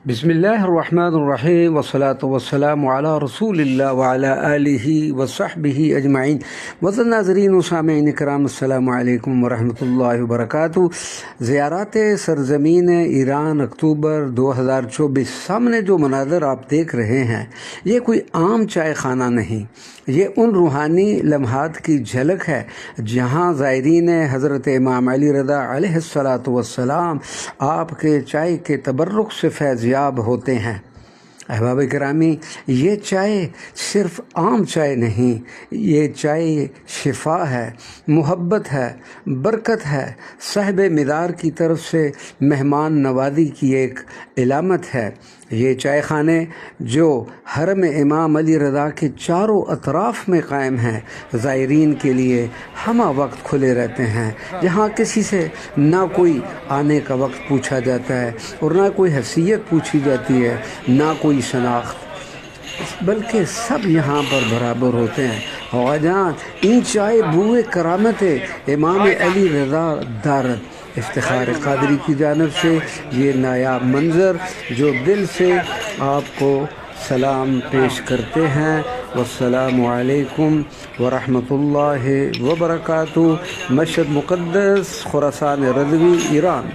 بسم اللہ الرحمن الرحیم والصلاة والسلام علی رسول اللہ وعلی آلہ وصحبہ اجمعین۔ وطن ناظرین و سامعین کرام، السلام علیکم ورحمۃ اللہ وبرکاتہ۔ زیارات سرزمین ایران اکتوبر 2024۔ سامنے جو مناظر آپ دیکھ رہے ہیں یہ کوئی عام چائے خانہ نہیں، یہ ان روحانی لمحات کی جھلک ہے جہاں زائرین حضرت امام علی رضا علیہ الصلاۃ والسلام آپ کے چائے کے تبرک سے فیض یاب ہوتے ہیں۔ احباب کرامی، یہ چائے صرف عام چائے نہیں، یہ چائے شفا ہے، محبت ہے، برکت ہے، صاحب مدار کی طرف سے مہمان نوازی کی ایک علامت ہے۔ یہ چائے خانے جو حرم امام علی رضا کے چاروں اطراف میں قائم ہیں، زائرین کے لیے ہمہ وقت کھلے رہتے ہیں، جہاں کسی سے نہ کوئی آنے کا وقت پوچھا جاتا ہے اور نہ کوئی حیثیت پوچھی جاتی ہے، نہ کوئی شناخت، بلکہ سب یہاں پر برابر ہوتے ہیں۔ خواجان ان چائے بوئے کرامت امام علی رضا دارد افتخار قادری کی جانب سے یہ نایاب منظر جو دل سے آپ کو سلام پیش کرتے ہیں۔ والسلام علیکم ورحمۃ اللہ وبرکاتہ۔ مشہد مقدس، خراسان رضوی، ایران۔